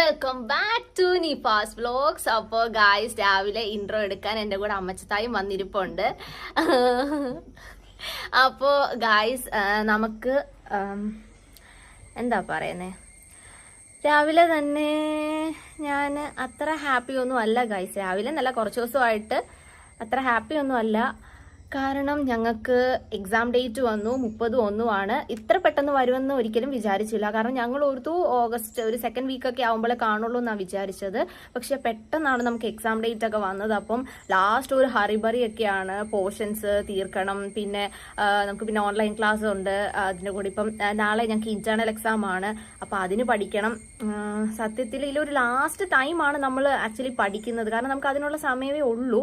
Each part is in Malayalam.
Welcome back to Nifas vlogs. അപ്പോൾ ഗായ്സ് രാവിലെ ഇൻട്രോ എടുക്കാൻ എൻ്റെ കൂടെ അമ്മച്ചത്തായും വന്നിരിപ്പുണ്ട്. അപ്പോൾ ഗായ്സ് നമുക്ക് എന്താ പറയുന്നേ, രാവിലെ തന്നെ ഞാൻ അത്ര ഹാപ്പി ഒന്നും അല്ല ഗായ്സ്. രാവിലെ നല്ല കുറച്ച് ദിവസമായിട്ട് അത്ര ഹാപ്പി ഒന്നും അല്ല. കാരണം ഞങ്ങൾക്ക് എക്സാം ഡേറ്റ് വന്നു, 30/1 ഇത്ര പെട്ടെന്ന് വരുമെന്ന് ഒരിക്കലും വിചാരിച്ചില്ല. കാരണം ഞങ്ങൾ ഓഗസ്റ്റ് ഒരു സെക്കൻഡ് വീക്കൊക്കെ ആകുമ്പോഴേ കാണുള്ളൂ എന്നാണ് വിചാരിച്ചത്. പക്ഷെ പെട്ടെന്നാണ് നമുക്ക് എക്സാം ഡേറ്റ് ഒക്കെ വന്നത്. അപ്പം ലാസ്റ്റ് ഒരു ഹറിബറി ഒക്കെയാണ്, പോർഷൻസ് തീർക്കണം. പിന്നെ നമുക്ക് പിന്നെ ഓൺലൈൻ ക്ലാസ് ഉണ്ട്. അതിൻ്റെ കൂടി ഇപ്പം നാളെ ഞങ്ങൾക്ക് ഇന്റേണൽ എക്സാം ആണ്. അപ്പം അതിന് പഠിക്കണം. സത്യത്തിൽ ഇതിലൊരു ലാസ്റ്റ് ടൈമാണ് നമ്മൾ ആക്ച്വലി പഠിക്കുന്നത്. കാരണം നമുക്ക് അതിനുള്ള സമയമേ ഉള്ളൂ.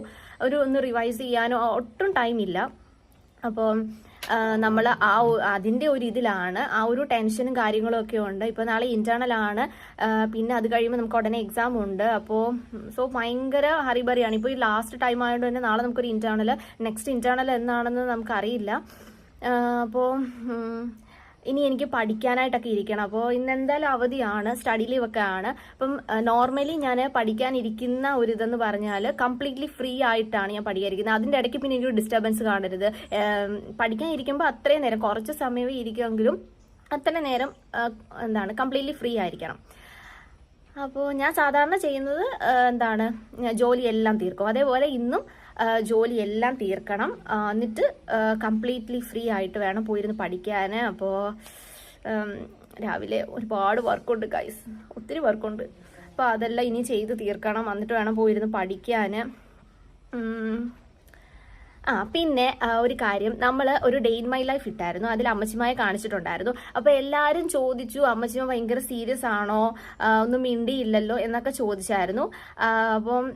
ഒന്ന് റിവൈസ് ചെയ്യാനോ ഒട്ടും ടൈമില്ല. അപ്പോൾ നമ്മൾ അതിൻ്റെ ഒരു ഇതിലാണ്, ആ ഒരു ടെൻഷനും കാര്യങ്ങളും ഒക്കെ ഉണ്ട്. ഇപ്പോൾ നാളെ ഇന്റേണൽ ആണ്, പിന്നെ അത് കഴിയുമ്പോൾ നമുക്ക് ഉടനെ എക്സാം ഉണ്ട്. അപ്പോൾ ഭയങ്കര ഹറിബറിയാണ്. ഇപ്പോൾ ഈ ലാസ്റ്റ് ടൈം ആയതുകൊണ്ട് തന്നെ നാളെ നമുക്കൊരു ഇന്റേണൽ, നെക്സ്റ്റ് ഇന്റേണൽ എന്നാണെന്ന് നമുക്കറിയില്ല. അപ്പോൾ ഇനി എനിക്ക് പഠിക്കാനായിട്ടൊക്കെ ഇരിക്കണം. അപ്പോൾ ഇന്ന് എന്തായാലും അവധിയാണ്, സ്റ്റഡി ലീവ് ഒക്കെ ആണ്. അപ്പം നോർമലി ഞാൻ പഠിക്കാനിരിക്കുന്ന ഒരു ഇതെന്ന് പറഞ്ഞാൽ കംപ്ലീറ്റ്ലി ഫ്രീ ആയിട്ടാണ് ഞാൻ പഠിക്കാനിരിക്കുന്നത്. അതിൻ്റെ ഇടയ്ക്ക് പിന്നെ എനിക്കൊരു ഡിസ്റ്റർബൻസ് കാണരുത്. പഠിക്കാൻ ഇരിക്കുമ്പോൾ അത്രയും നേരം, കുറച്ച് സമയമേ ഇരിക്കുമെങ്കിലും അത്രയും നേരം കംപ്ലീറ്റ്ലി ഫ്രീ ആയിരിക്കണം. അപ്പോൾ ഞാൻ സാധാരണ ചെയ്യുന്നത് ജോലിയെല്ലാം തീർക്കും. അതേപോലെ ഇന്നും ജോലിയെല്ലാം തീർക്കണം. എന്നിട്ട് കംപ്ലീറ്റ്ലി ഫ്രീ ആയിട്ട് വേണം പോയിരുന്ന് പഠിക്കാൻ. അപ്പോൾ രാവിലെ ഒരുപാട് വർക്കുണ്ട് ഗൈസ്, ഒത്തിരി വർക്കുണ്ട്. അപ്പോൾ അതെല്ലാം ഇനി ചെയ്ത് തീർക്കണം. എന്നിട്ട് വേണം പോയിരുന്ന് പഠിക്കാൻ. പിന്നെ ഒരു കാര്യം, നമ്മൾ ഒരു ഡേ ഇൻ മൈ ലൈഫ് ഇട്ടായിരുന്നു. അതിൽ അമ്മച്ചിമായെ കാണിച്ചിട്ടുണ്ടായിരുന്നു. അപ്പോൾ എല്ലാവരും ചോദിച്ചു, അമ്മച്ചിമ ഭയങ്കര സീരിയസ് ആണോ, ഒന്നും മിണ്ടിയില്ലല്ലോ എന്നൊക്കെ ചോദിച്ചായിരുന്നു. അപ്പം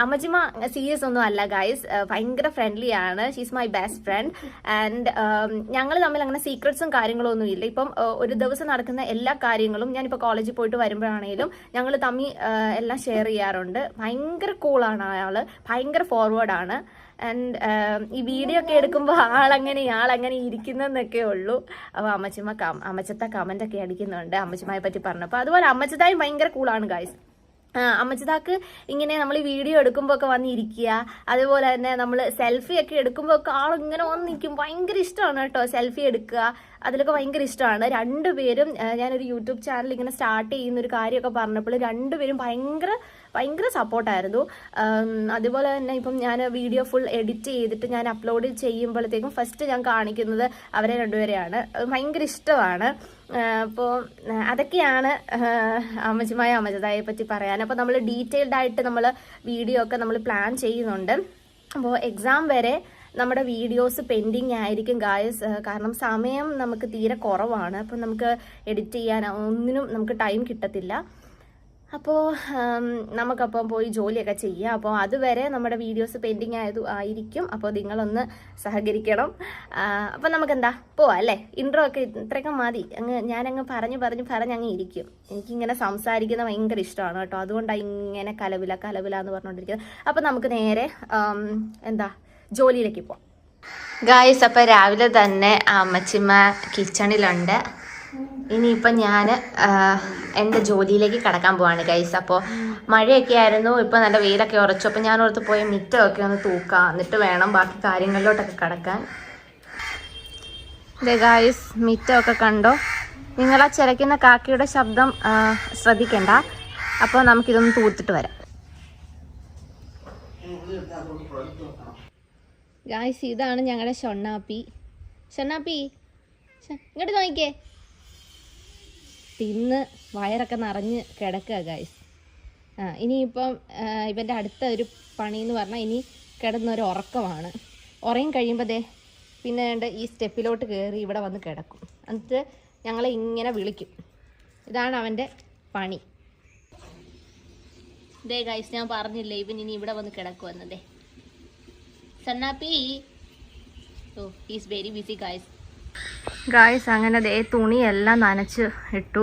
അമ്മച്ചിമ സീരിയസ് ഒന്നും അല്ല ഗൈസ്, ഭയങ്കര ഫ്രണ്ട്ലി ആണ്. She's my best friend. And ഞങ്ങൾ തമ്മിൽ അങ്ങനെ സീക്രട്സും കാര്യങ്ങളും ഒന്നും ഇല്ല. ഇപ്പം ഒരു ദിവസം നടക്കുന്ന എല്ലാ കാര്യങ്ങളും, ഞാനിപ്പോൾ കോളേജിൽ പോയിട്ട് വരുമ്പോഴാണെങ്കിലും ഞങ്ങൾ തമ്മിൽ എല്ലാം ഷെയർ ചെയ്യാറുണ്ട്. ഭയങ്കര കൂളാണ് അയാൾ, ഭയങ്കര ഫോർവേഡാണ്. ആൻഡ് ഈ വീഡിയോ ഒക്കെ എടുക്കുമ്പോൾ ആളങ്ങനെ ഇരിക്കുന്നതെന്നൊക്കെ ഉള്ളൂ. അപ്പോൾ അമ്മച്ചത്ത കമന്റ് ഒക്കെ അടിക്കുന്നുണ്ട് അമ്മച്ചിമായെ പറ്റി പറഞ്ഞപ്പോൾ. അതുപോലെ അമ്മച്ചത്തായും ഭയങ്കര കൂളാണ് ഗൈസ്. അമ്മച്ചതാക്ക് ഇങ്ങനെ നമ്മൾ ഈ വീഡിയോ എടുക്കുമ്പോൾ ഒക്കെ വന്നിരിക്കുക, അതുപോലെ തന്നെ നമ്മൾ സെൽഫി ഒക്കെ എടുക്കുമ്പോൾ ഒക്കെ ആളിങ്ങനെ വന്ന് നിൽക്കും. ഭയങ്കര ഇഷ്ടമാണ് കേട്ടോ സെൽഫി എടുക്കുക, അതിലൊക്കെ ഭയങ്കര ഇഷ്ടമാണ്. രണ്ടുപേരും ഞാനൊരു യൂട്യൂബ് ചാനൽ ഇങ്ങനെ സ്റ്റാർട്ട് ചെയ്യുന്ന ഒരു കാര്യമൊക്കെ പറഞ്ഞപ്പോൾ രണ്ടുപേരും ഭയങ്കര സപ്പോർട്ടായിരുന്നു. അതുപോലെ തന്നെ ഇപ്പം ഞാൻ വീഡിയോ ഫുൾ എഡിറ്റ് ചെയ്തിട്ട് ഞാൻ അപ്ലോഡ് ചെയ്യുമ്പോഴത്തേക്കും ഫസ്റ്റ് ഞാൻ കാണിക്കുന്നത് അവരെ രണ്ടുപേരെയാണ്. ഭയങ്കര ഇഷ്ടമാണ്. അപ്പോൾ അതൊക്കെയാണ് അമ്മച്ചതായെ പറ്റി പറയാൻ. അപ്പോൾ നമ്മൾ ഡീറ്റെയിൽഡ് ആയിട്ട് നമ്മൾ വീഡിയോ ഒക്കെ നമ്മൾ പ്ലാൻ ചെയ്യുന്നുണ്ട്. അപ്പോൾ എക്സാം വരെ നമ്മുടെ വീഡിയോസ് പെൻഡിങ് ആയിരിക്കും ഗായ്സ്. കാരണം സമയം നമുക്ക് തീരെ കുറവാണ്. അപ്പോൾ നമുക്ക് എഡിറ്റ് ചെയ്യാൻ ഒന്നിനും നമുക്ക് ടൈം കിട്ടത്തില്ല. അപ്പോൾ നമുക്കപ്പം പോയി ജോലിയൊക്കെ ചെയ്യാം. അപ്പോൾ അതുവരെ നമ്മുടെ വീഡിയോസ് പെൻഡിങ് ആയിരിക്കും. അപ്പോൾ നിങ്ങളൊന്ന് സഹകരിക്കണം. അപ്പം നമുക്കെന്താ പോവാം അല്ലേ? ഇൻട്രോ ഒക്കെ ഇത്രയൊക്കെ മതി. ഞാനങ്ങ് പറഞ്ഞ് ഇരിക്കും. എനിക്കിങ്ങനെ സംസാരിക്കുന്ന ഭയങ്കര ഇഷ്ടമാണ് കേട്ടോ. അതുകൊണ്ടാണ് ഇങ്ങനെ കലവില എന്ന് പറഞ്ഞുകൊണ്ടിരിക്കുന്നത്. അപ്പം നമുക്ക് നേരെ ജോലിയിലേക്ക് പോവാം ഗായ്സ്. അപ്പം രാവിലെ തന്നെ അമ്മച്ചിമ്മ കിച്ചണിലുണ്ട്. ഇനിയിപ്പം ഞാൻ എൻ്റെ ജോലിയിലേക്ക് കടക്കാൻ പോവാണ് ഗൈസ്. അപ്പോൾ മഴയൊക്കെ ആയിരുന്നു, ഇപ്പോൾ നല്ല വെയിലൊക്കെ ഉറച്ചു. അപ്പോൾ ഞാൻ ഓർത്ത് പോയി മിറ്റമൊക്കെ ഒന്ന് തൂക്കാം, എന്നിട്ട് വേണം ബാക്കി കാര്യങ്ങളിലോട്ടൊക്കെ കടക്കാൻ. ഇതേ ഗൈസ്, മിറ്റമൊക്കെ കണ്ടോ? നിങ്ങളാ ചിലയ്ക്കുന്ന കാക്കയുടെ ശബ്ദം ശ്രദ്ധിക്കണ്ട. അപ്പോൾ നമുക്കിതൊന്ന് തൂത്തിട്ട് വരാം ഗൈസ്. ഇതാണ് ഞങ്ങളുടെ ഷൊണ്ണാപ്പി. ഇങ്ങോട്ട് നോക്കിക്കേ, തിന്ന് വയറൊക്കെ നിറഞ്ഞ് കിടക്കുക ഗൈസ്. ഇനിയിപ്പം ഇവൻ്റെ അടുത്ത ഒരു പണി എന്ന് പറഞ്ഞാൽ ഇനി കിടന്നൊരു ഉറക്കമാണ്. ഉറങ്ങി കഴിയുമ്പോൾ പിന്നെ ഈ സ്റ്റെപ്പിലോട്ട് കയറി ഇവിടെ വന്ന് കിടക്കും. എന്നിട്ട് ഞങ്ങളെ ഇങ്ങനെ വിളിക്കും. ഇതാണ് അവൻ്റെ പണി. ഗൈസ്, ഞാൻ പറഞ്ഞില്ലേ ഇവൻ ഇനി ഇവിടെ വന്ന് കിടക്കുമെന്നതേ. സന്നാപ്പി ഈസ് വെരി ബിസി ഗായ്സ്. അങ്ങനെ തുണിയെല്ലാം നനച്ച് ഇട്ടു.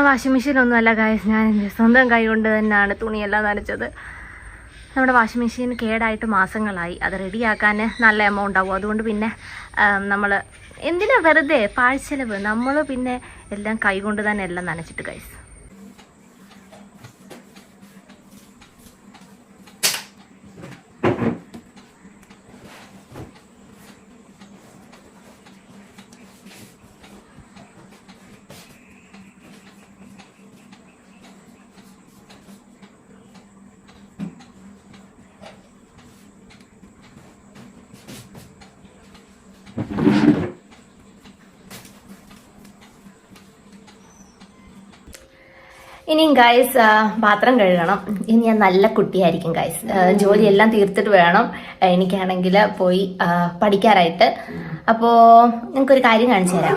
വാഷിംഗ് മെഷീനൊന്നുമല്ല ഗായ്സ്, ഞാൻ സ്വന്തം കൈ കൊണ്ട് തന്നെയാണ് തുണിയെല്ലാം നനച്ചത്. നമ്മുടെ വാഷിംഗ് മെഷീൻ കേടായിട്ട് മാസങ്ങളായി. അത് റെഡിയാക്കാൻ നല്ല എമൗണ്ട് ആവും. അതുകൊണ്ട് പിന്നെ നമ്മൾ എന്തിനാ വെറുതെ പാഴ്ചെലവ്, നമ്മൾ പിന്നെ എല്ലാം കൈ കൊണ്ട് തന്നെ എല്ലാം നനച്ചിട്ട് ഗൈസ്. ഇനിയും ഗൈസ് പാത്രം കഴുകണം. ഇനി ഞാൻ നല്ല കുട്ടിയായിരിക്കും ഗൈസ്. ജോലിയെല്ലാം തീർത്തിട്ട് വേണം എനിക്കാണെങ്കിൽ പോയി പഠിക്കാനായിട്ട്. അപ്പോ നിങ്ങൾക്കൊരു കാര്യം കാണിച്ചു തരാം.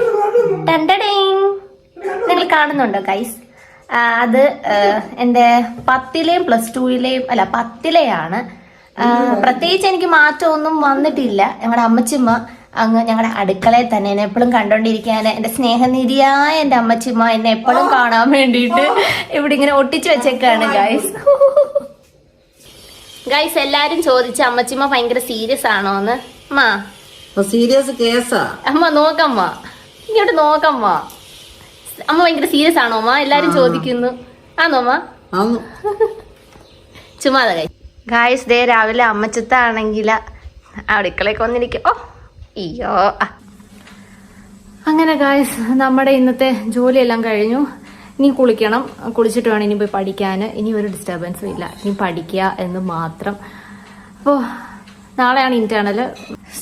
നിങ്ങൾ കാണുന്നുണ്ടോ ഗൈസ്? അത് എൻ്റെ 10ലെയും +2ലെയും അല്ല 10ലെയാണ്. പ്രത്യേകിച്ച് എനിക്ക് മാറ്റമൊന്നും വന്നിട്ടില്ല. ഞങ്ങളുടെ അമ്മച്ചിമ്മ അങ്ങ് ഞങ്ങളുടെ അടുക്കളയിൽ തന്നെ എന്നെ എപ്പോഴും കണ്ടോണ്ടിരിക്കാൻ, എന്റെ സ്നേഹനിധിയായ എന്റെ അമ്മച്ചിമ്മ എന്നെ എപ്പോഴും കാണാൻ വേണ്ടിയിട്ട് ഇവിടെ ഇങ്ങനെ ഒട്ടിച്ചു വെച്ചേക്കാണ് ഗൈസ്. ഗൈസ് എല്ലാരും ചോദിച്ച അമ്മച്ചിമ്മ ഭയങ്കര സീരിയസ് ആണോന്ന്. സീരിയസ് കേസാ അമ്മ നോക്കമ്മ, ഇങ്ങോട്ട് നോക്കമ്മ. അമ്മ ഭയങ്കര സീരിയസ് ആണോ അമ്മ? എല്ലാരും ചോദിക്കുന്നു. ആണോ അമ്മ? ചുമ്മാതെ ഗൈസ്. ദേ രാവിലെ അമ്മച്ചത്താണെങ്കിൽ അടുക്കളയൊക്കെ വന്നിരിക്കും. ഓ അയ്യോ. അങ്ങനെ ഗായ്സ് നമ്മുടെ ഇന്നത്തെ ജോലിയെല്ലാം കഴിഞ്ഞു. ഇനി കുളിക്കണം. കുളിച്ചിട്ട് വേണം ഇനി പോയി പഠിക്കാൻ. ഇനി ഒരു ഡിസ്റ്റർബൻസും ഇല്ല, ഇനി പഠിക്കുക എന്ന് മാത്രം. അപ്പോൾ നാളെയാണ് ഇന്റേണൽ.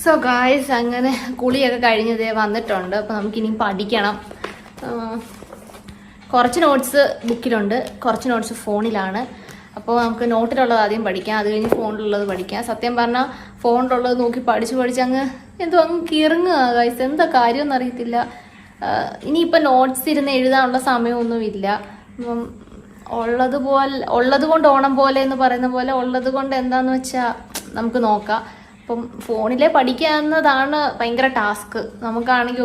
സോ ഗായ്സ് അങ്ങനെ കുളിയൊക്കെ കഴിഞ്ഞതേ വന്നിട്ടുണ്ട്. അപ്പോൾ നമുക്കിനി പഠിക്കണം. കുറച്ച് നോട്ട്സ് ബുക്കിലുണ്ട്, കുറച്ച് നോട്ട്സ് ഫോണിലാണ്. അപ്പോൾ നമുക്ക് നോട്ടിലുള്ളത് ആദ്യം പഠിക്കാം, അത് കഴിഞ്ഞ് ഫോണിലുള്ളത് പഠിക്കാം. സത്യം പറഞ്ഞാൽ ഫോണിലുള്ളത് നോക്കി പഠിച്ച് അങ്ങ് എന്തോ അങ്ങ് കിറങ്ങുക ഗൈസ്. എന്താ കാര്യമൊന്നും അറിയത്തില്ല. ഇനിയിപ്പോൾ നോട്ട്സ് ഇരുന്ന് എഴുതാനുള്ള സമയമൊന്നുമില്ല. ഉള്ളത് കൊണ്ട് ഓണം പോലെ എന്ന് പറയുന്ന പോലെ ഉള്ളത് കൊണ്ട് എന്താന്ന് വെച്ചാൽ നമുക്ക് നോക്കാം. അപ്പം ഫോണിലെ പഠിക്കാവുന്നതാണ് ഭയങ്കര ടാസ്ക്. നമുക്കാണെങ്കിൽ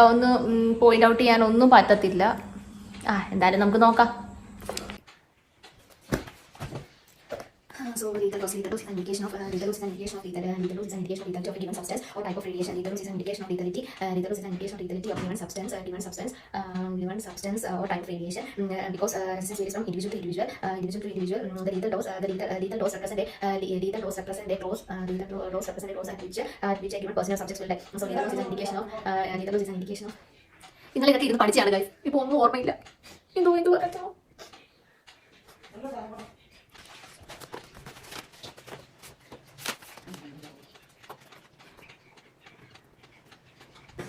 ഒന്ന് പോയിന്റ് ഔട്ട് ചെയ്യാനൊന്നും പറ്റത്തില്ല. എന്തായാലും നമുക്ക് നോക്കാം. So lethal dose is an indication of lethal dose is an indication of lethality. Lethal dose is an indication of lethality of a given substance or type of radiation. Lethal dose is an indication of lethality. Lethal dose is an indication of lethality of given substance or type of radiation. Because resistance varies from individual to individual. The lethal dose represent a close at which a given person or subject will die. So lethal dose is an indication of ഇന്നലെ ഇതൊക്കെ ഇരുന്ന് പഠിച്ചാണ് ഗൈസ്. ഇപ്പൊ ഒന്നും ഓർമ്മയില്ല. എന്തോ പറയാമോ?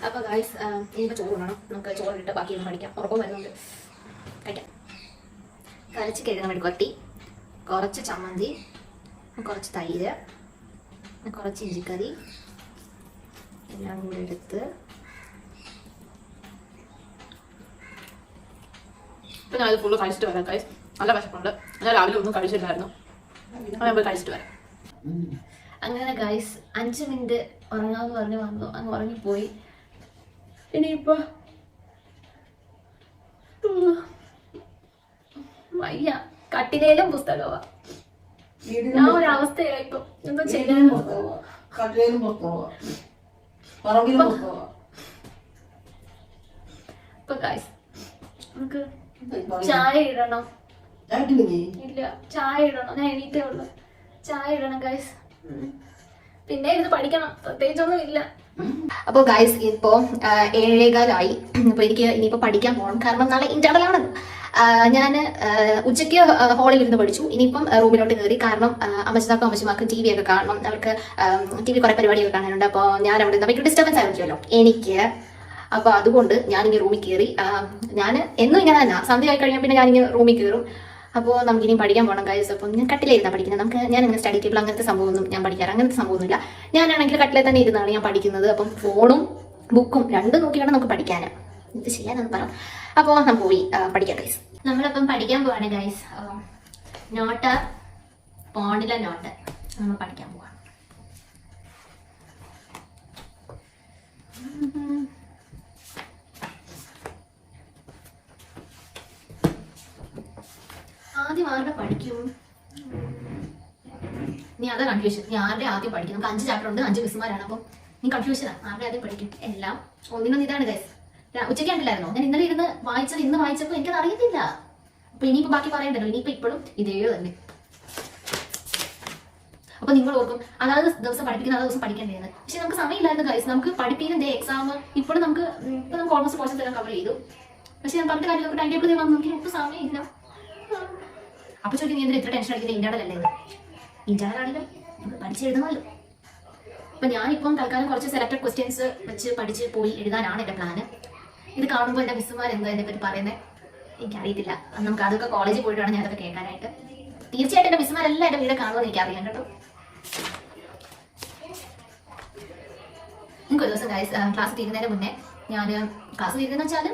അപ്പോൾ ഗൈസ് ഇനിയിപ്പോൾ ചോറ് വേണം. നമുക്ക് ചോറിട്ട് ബാക്കി ഒന്ന് പഠിക്കാം. ഉറക്കം വരുന്നുണ്ട്. കഴിക്കാം. കരച്ച് കഴുകാൻ വേണ്ടി കൊട്ടി, കുറച്ച് ചമ്മന്തി, കുറച്ച് തൈര്, കുറച്ച് ഇഞ്ചിക്കറി എല്ലാം കൂടെ എടുത്ത് ഇപ്പം ഞാനിത് ഫുള്ള് കഴിച്ചിട്ട് വരാം ഗൈസ്. നല്ല വിശപ്പുണ്ട്. ഞാൻ രാവിലെ ഒന്നും കഴിച്ചില്ലായിരുന്നു. ഞാൻ പോയി കഴിച്ചിട്ട് വരാം. അങ്ങനെ ഗൈസ് 5 മിനിറ്റ് ഉറങ്ങാമെന്ന് പറഞ്ഞ് വന്നു. അങ്ങ് ഉറങ്ങിപ്പോയി. ഇനിയിപ്പോ വയ്യ. കട്ടിലേലും പുസ്തകമാ. ഞാൻ ഒരവസ്ഥയായിപ്പോ എന്താ ചെയ്യാൻ. ഇപ്പൊ ഗൈസ് നമുക്ക് ചായ ഇടണം. ഇല്ല, ചായ ഇടണം. ഞാൻ എണീറ്റേ ഉള്ളു. ചായ ഇടണം ഗൈസ്. പിന്നെ ഇത് പഠിക്കണം. പ്രത്യേകിച്ചൊന്നും ഇല്ല. അപ്പോൾ ഗൈസ് ഇപ്പോൾ 7:15 അപ്പോൾ എനിക്ക് ഇനിയിപ്പോൾ പഠിക്കാൻ പോകണം. കാരണം നാളെ ഇന്റേണൽ ആണല്ലോ. ഞാൻ ഉച്ചയ്ക്ക് ഹോളിൽ ഇരുന്ന് പഠിച്ചു. ഇനിയിപ്പം റൂമിലോട്ട് കയറി. കാരണം അമ്മച്ചിമാർക്ക് TV ഒക്കെ കാണണം. അവർക്ക് TV കുറേ പരിപാടിയൊക്കെ കാണാനുണ്ട്. അപ്പോൾ ഞാൻ അവിടെ നിന്ന് ഭയങ്കര ഡിസ്റ്റർബൻസ് ആയിരിക്കുമല്ലോ എനിക്ക്. അപ്പോൾ അതുകൊണ്ട് ഞാനിങ്ങനെ റൂമിൽ കയറി. ഞാൻ എന്നും ഇങ്ങനെ തന്നെ സന്ധ്യ ആയി കഴിഞ്ഞാൽ പിന്നെ ഞാനിങ്ങനെ റൂമിൽ കയറും. അപ്പോൾ നമുക്കിനി പഠിക്കാൻ പോകണം ഗൈസ്. അപ്പം ഞാൻ കട്ടിലിരുന്നാണ് പഠിക്കുന്നത്. ഞാനിങ്ങനെ സ്റ്റഡി ടേബിൾ അങ്ങനത്തെ സംഭവമൊന്നും ഞാൻ പഠിക്കാറ്. അങ്ങനത്തെ സംഭവമൊന്നുമില്ല. ഞാനാണെങ്കിൽ കട്ടിലെ തന്നെ ഇരുന്നാണ് ഞാൻ പഠിക്കുന്നത്. അപ്പം ഫോണും ബുക്കും രണ്ടും നോക്കിയാണ് നമുക്ക് പഠിക്കാൻ. ഇത് ചെയ്യാനെന്ന് പറയാം. അപ്പോൾ നമുക്ക് പോയി പഠിക്കാം ഗൈസ്. നമ്മളപ്പം പഠിക്കാൻ പോവാണ് ഗൈസ്. നോട്ട് ഫോണിലെ നോട്ട് നമ്മൾ പഠിക്കാൻ പോവാണ്. ആദ്യം ആരുടെ പഠിക്കും? നീ അതാ കൺഫ്യൂഷൻ. നീ ആരുടെ ആദ്യം പഠിക്കും? നമുക്ക് 5 ചാപ്റ്റർ ഉണ്ട്, 5 മിസ്സുമാരാണ്. അപ്പം നീ കൺഫ്യൂഷനാണ്. ആരുടെ ആദ്യം പഠിക്കും? എല്ലാം ഒന്നിനൊന്നും ഇതാണ് ഗൈസ്. ഉച്ചയ്ക്ക് കണ്ടില്ലായിരുന്നോ? ഞാൻ ഇന്നലെ ഇരുന്ന് വായിച്ചത് ഇന്ന് വായിച്ചപ്പോൾ എനിക്കത് അറിയത്തില്ല. അപ്പൊ ഇനിയിപ്പോ ബാക്കി പറയണ്ടല്ലോ. ഇനിയിപ്പോ ഇപ്പോഴും ഇതേ തന്നെ. അപ്പൊ നിങ്ങൾ ഓർക്കും അതായത് ദിവസം പഠിപ്പിക്കുന്ന ആ ദിവസം പഠിക്കേണ്ടതെന്ന്. പക്ഷെ നമുക്ക് സമയമില്ലായിരുന്നു ഗൈസ്. നമുക്ക് പഠിപ്പിക്കുന്ന എക്സാം ഇപ്പോഴും നമുക്ക് ഓൾമോസ്റ്റ് പോർഷൻസ് എല്ലാം കവർ ചെയ്തു. പക്ഷെ ഞാൻ പറഞ്ഞ കാര്യം നമുക്ക് ടൈം ടേബിൾ വന്നു. നമുക്ക് ഒട്ടും സമയമില്ല. അപ്പൊ ചോദിക്കും നീ എന്തിനാ ഇത്ര ടെൻഷൻ അടിക്കുന്നത്? ഇന്റേണൽ അല്ലേ? ഇന്റേണൽ ആണെങ്കിലും നമുക്ക് പഠിച്ചെഴുതണമല്ലോ. അപ്പൊ ഞാനിപ്പം തൽക്കാലം കുറച്ച് സെലക്ടഡ് ക്വസ്റ്റ്യൻസ് വെച്ച് പഠിച്ച് പോയി എഴുതാനാണ് എന്റെ പ്ലാന്. ഇത് കാണുമ്പോൾ എന്റെ മിസ്സുമാർ എന്താ എന്നെ പറ്റി പറയുന്നത്? എനിക്കറിയത്തില്ല. നമുക്ക് അതൊക്കെ കോളേജിൽ പോയിട്ട് വേണം ഞാൻ അതൊക്കെ കേൾക്കാനായിട്ട്. തീർച്ചയായിട്ടും എന്റെ മിസ്സുമാരെല്ലാം എന്റെ വീട് കാണുമെന്ന് എനിക്കറിയാം കേട്ടോ. എനിക്ക് ഒരു ദിവസം ക്ലാസ് തീരുന്നതിന് മുന്നേ ഞാൻ ക്ലാസ് തീരുന്നതെന്ന് വെച്ചാൽ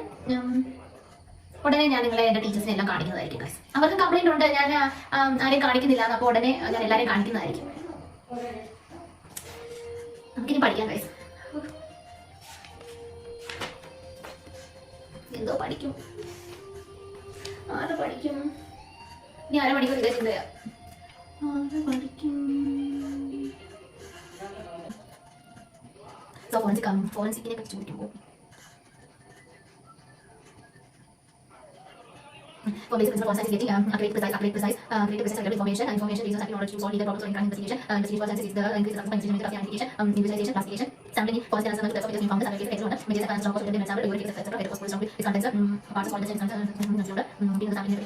ഉടനെ ഞാൻ നിങ്ങളെ എൻ്റെ ടീച്ചേഴ്സിനെ എല്ലാം കാണിക്കുന്നതായിരിക്കും ഗൈസ്. അവർക്ക് കംപ്ലൈന്റ് ഉണ്ട്, ഞാൻ ആരെയും കാണിക്കുന്നില്ല, അപ്പോൾ ഉടനെ ഞാൻ എല്ലാവരെയും കാണിക്കുന്നതായിരിക്കും. നമുക്കിനി പഠിക്കാം ഗൈസ്. എന്തോ പഠിക്കും, ആരെ പഠിക്കും, ഇനി അരമണിക്കൂർ ഇതേ ചിന്തയാ. ആരെ പഠിക്കും? ഫോറൻസിക്കിനെ പറ്റി ചോദിക്കുമ്പോൾ for basic principle forensics is getting accurate, precise, accurate information. Information is exactly knowledge to solve legal problems or in crime investigation. Investigation forensics is the increase of information identification, visualization, classification, sampling, forensic analysis, and the found analysis, example, materials, and strong positive example, delivery, etc. It was fully its contents, parts of all the things, being the sampling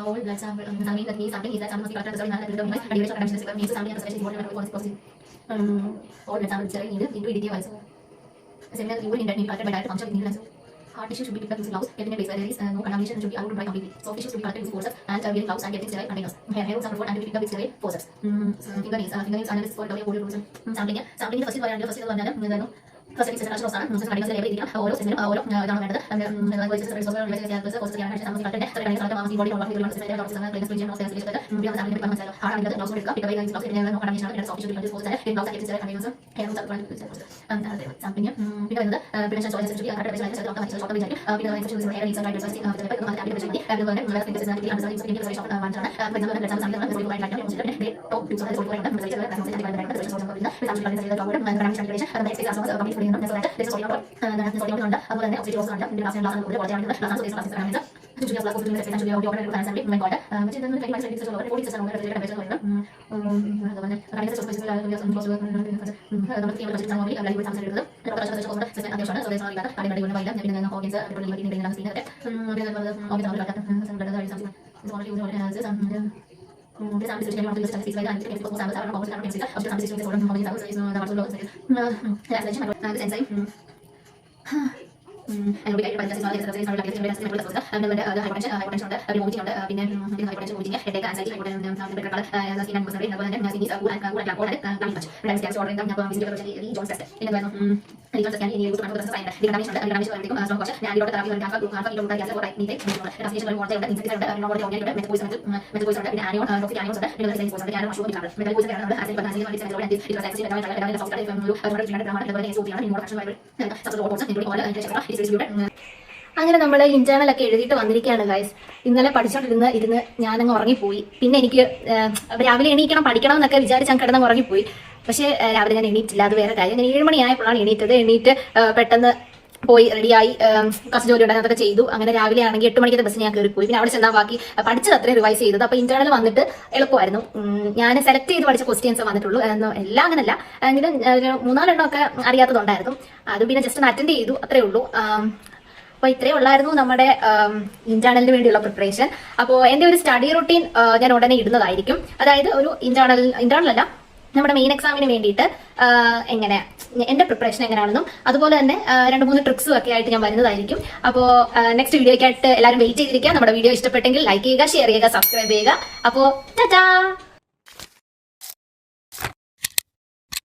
all blood sample, sampling that means sampling is that sample must be collected as a result of the device, and duration of means sampling and preparation is important for this process. All blood samples are needed into EDTA also. Similar urine indeed collected by direct function with needle also. Heart tissue should be picked up using gloves, kept in a place where there is no contamination, should be allowed to dry completely. Soft tissue should be collected using forceps and wearing gloves and kept in sterile containers. Hair sample and to be picked up with sterile forceps. Fingernails analysis for recovery of polio production. Sampling the first first selection ആണ് കണ്ടിന്യൂസ് ലേബൽ ചെയ്തിരിക്കണം. ഓരോ സ്റ്റെപ്പിനും ഓരോ ഇതാണ് വേണ്ടത്. അങ്ങനെ നമ്മൾ ഇന്റേണൽ ഒക്കെ എഴുതിയിട്ട് വന്നിരിക്കുകയാണ് ഗൈസ്. ഇന്നലെ പഠിച്ചോണ്ടിരുന്ന് ഞാനങ്ങ് ഉറങ്ങിപ്പോയി. പിന്നെ എനിക്ക് രാവിലെ എണീക്കണം പഠിക്കണം എന്നൊക്കെ വിചാരിച്ച് ഞാൻ കിടന്നങ്ങ് ഉറങ്ങിപ്പോയി. പക്ഷേ രാവിലെ ഞാൻ എണീറ്റില്ല, അത് വേറെ കാര്യം. ഞാൻ 7 മണിയായപ്പോഴാണ് എണീറ്റത്. എണീറ്റ് പെട്ടെന്ന് പോയി റെഡിയായി, കുറച്ച് ജോലി ഉണ്ടാകും, അതൊക്കെ ചെയ്തു. അങ്ങനെ രാവിലെ ആണെങ്കിൽ 8 മണിക്കത്തെ ബസ് ഞാൻ കയറിപ്പോയി. പിന്നെ അവിടെ ചെന്നാൽ ബാക്കി പഠിച്ചത് അത്രയും റിവൈസ് ചെയ്തത്. അപ്പോൾ ഇന്റേണൽ വന്നിട്ട് എളുപ്പമായിരുന്നു. ഞാൻ സെലക്ട് ചെയ്ത് പഠിച്ച ക്വസ്റ്റ്യൻസ് വന്നിട്ടുള്ളൂ. എല്ലാം അങ്ങനല്ല, എങ്കിലും 3-4 എണ്ണമൊക്കെ അറിയാത്തതുണ്ടായിരുന്നു. അത് പിന്നെ ജസ്റ്റ് ഒന്ന് അറ്റൻഡ് ചെയ്തു, അത്രേ ഉള്ളൂ. അപ്പോൾ ഇത്രയേ ഉള്ളായിരുന്നു നമ്മുടെ ഇന്റേണലിന് വേണ്ടിയുള്ള പ്രിപ്പറേഷൻ. അപ്പോൾ എൻ്റെ ഒരു സ്റ്റഡി റൂട്ടീൻ ഞാൻ ഉടനെ ഇടുന്നതായിരിക്കും. അതായത് ഒരു ഇന്റേണലല്ല, നമ്മുടെ മെയിൻ എക്സാമിന് വേണ്ടിയിട്ട് എങ്ങനെ എന്റെ പ്രിപ്പറേഷൻ എങ്ങനെയാണെന്നും അതുപോലെ തന്നെ 2-3 ട്രിക്സും ഒക്കെ ആയിട്ട് ഞാൻ വരുന്നതായിരിക്കും. അപ്പോൾ നെക്സ്റ്റ് വീഡിയോയ്ക്കായിട്ട് എല്ലാവരും വെയിറ്റ് ചെയ്തിരിക്കുക. നമ്മുടെ വീഡിയോ ഇഷ്ടപ്പെട്ടെങ്കിൽ ലൈക്ക് ചെയ്യുക, ഷെയർ ചെയ്യുക, സബ്സ്ക്രൈബ് ചെയ്യുക. അപ്പോൾ ടാറ്റാ.